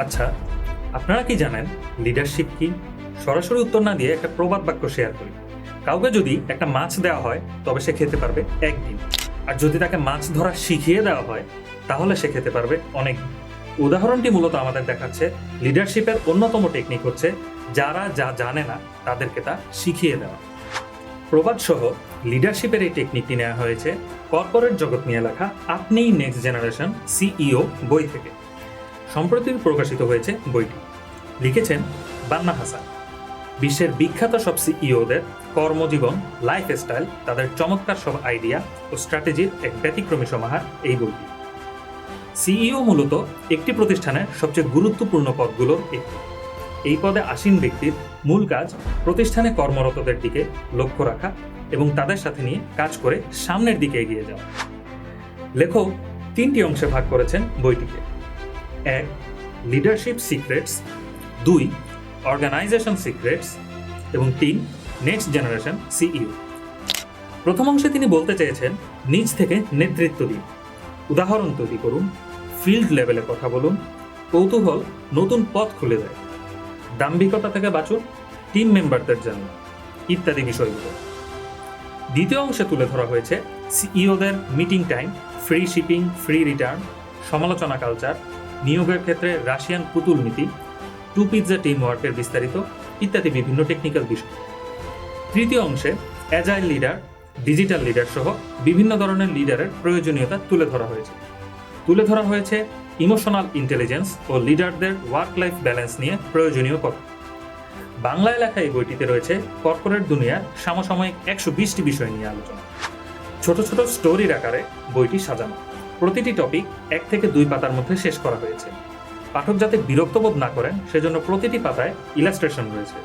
আচ্ছা, আপনারা কি জানেন লিডারশিপ কি? সরাসরি উত্তর না দিয়ে একটা প্রবাদ বাক্য শেয়ার করি। কাউকে যদি একটা মাছ দেওয়া হয় তবে সে খেতে পারবে একদিন, আর যদি তাকে মাছ ধরা শিখিয়ে দেওয়া হয় তাহলে সে খেতে পারবে অনেক দিন। উদাহরণটি মূলত আমাদের দেখাচ্ছে লিডারশিপের অন্যতম টেকনিক হচ্ছে যারা যা জানে না তাদেরকে তা শিখিয়ে দেওয়া। প্রবাদ সহ লিডারশিপের এই টেকনিকটি নেওয়া হয়েছে কর্পোরেট জগৎ নিয়ে লেখা আপনিই নেক্সট জেনারেশন সিইও বই থেকে। সম্প্রতি প্রকাশিত হয়েছে বইটি। লিখেছেন বান্না হাসান। বিশ্বের বিখ্যাত সব সিইওদের কর্মজীবন, লাইফস্টাইল, তাদের চমৎকার সব আইডিয়া ও স্ট্র্যাটেজির এক ব্যতিক্রমী সমাহার এই বইটি। সিইও মূলত একটি প্রতিষ্ঠানের সবচেয়ে গুরুত্বপূর্ণ পদগুলোর একটি। এই পদে আসীন ব্যক্তির মূল কাজ প্রতিষ্ঠানে কর্মরতদের দিকে লক্ষ্য রাখা এবং তাদের সাথে নিয়ে কাজ করে সামনের দিকে এগিয়ে যাওয়া। লেখক 3টি অংশে ভাগ করেছেন বইটিকে। 1. Leadership secrets, 2. অর্গানাইজেশন সিক্রেটস এবং 3. Next generation CEO. প্রথম অংশে তিনি বলতে চেয়েছেন নিজ থেকে নেতৃত্ব দিন, উদাহরণ তৈরি করুন, ফিল্ড লেভেলে কথা বলুন, কৌতূহল নতুন পথ খুলে দেয়, দাম্ভিকতা থেকে বাঁচুন, টিম মেম্বারদের জন্য ইত্যাদি বিষয়গুলো। দ্বিতীয় অংশে তুলে ধরা হয়েছে সিইওদের meeting time, free shipping, free return, সমালোচনা কালচার, নিয়োগের ক্ষেত্রে রাশিয়ান পুতুল নীতি, টু পিৎজা টিম ওয়ার্কের বিস্তারিত ইত্যাদি বিভিন্ন টেকনিক্যাল বিষয়। তৃতীয় অংশে অ্যাজাইল লিডার, ডিজিটাল লিডার সহ বিভিন্ন ধরনের লিডারের প্রয়োজনীয়তা তুলে ধরা হয়েছে ইমোশনাল ইন্টেলিজেন্স ও লিডারদের ওয়ার্ক লাইফ ব্যালেন্স নিয়ে প্রয়োজনীয় কথা। বাংলায় লেখা এই বইটিতে রয়েছে কর্পোরেট দুনিয়ার সমসাময়িক 120টি বিষয় নিয়ে আলোচনা। ছোট ছোট স্টোরির আকারে বইটি সাজানো। প্রতিটি টপিক 1 থেকে 2 পাতার মধ্যে শেষ করা হয়েছে। পাঠক যাতে বিরক্ত বোধ না করেন সেজন্য প্রতিটি পাতায় ইলাস্ট্রেশন রয়েছে।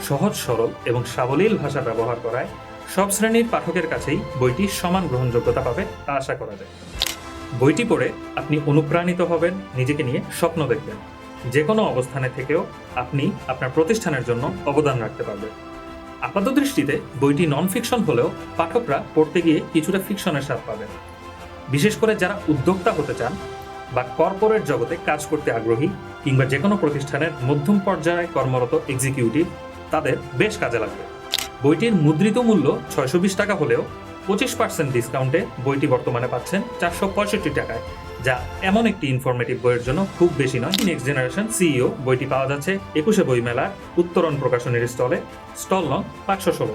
সহজ সরল এবং সাবলীল ভাষা ব্যবহার করায় সব শ্রেণীর পাঠকের কাছেই বইটি সমান গ্রহণযোগ্যতা পাবে তা আশা করা যায়। বইটি পড়ে আপনি অনুপ্রাণিত হবেন, নিজেকে নিয়ে স্বপ্ন দেখবেন। যে কোনো অবস্থানে থেকেও আপনি আপনার প্রতিষ্ঠানের জন্য অবদান রাখতে পারবেন। আপাত দৃষ্টিতে বইটি নন ফিকশন হলেও পাঠকরা পড়তে গিয়ে কিছুটা ফিকশনের স্বাদ পাবেন। বিশেষ করে যারা উদ্যোক্তা হতে চান বা কর্পোরেট জগতে কাজ করতে আগ্রহী কিংবা যে কোনো প্রতিষ্ঠানের মধ্যম পর্যায়ে কর্মরত এক্সিকিউটিভ, তাদের বেশ কাজে লাগবে। বইটির মুদ্রিত মূল্য 620 টাকা হলেও 25% ডিসকাউন্টে বইটি বর্তমানে পাচ্ছেন 465 টাকায়, যা এমন একটি ইনফরমেটিভ বইয়ের জন্য খুব বেশি নয়। নেক্সট জেনারেশন সিইও বইটি পাওয়া যাচ্ছে 21শে বইমেলার উত্তরণ প্রকাশনীর স্টল নং 516।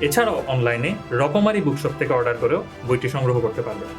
এছাড়াও অনলাইনে রকমারি বুকশপ থেকে অর্ডার করেও বইটি সংগ্রহ করতে পারবেন।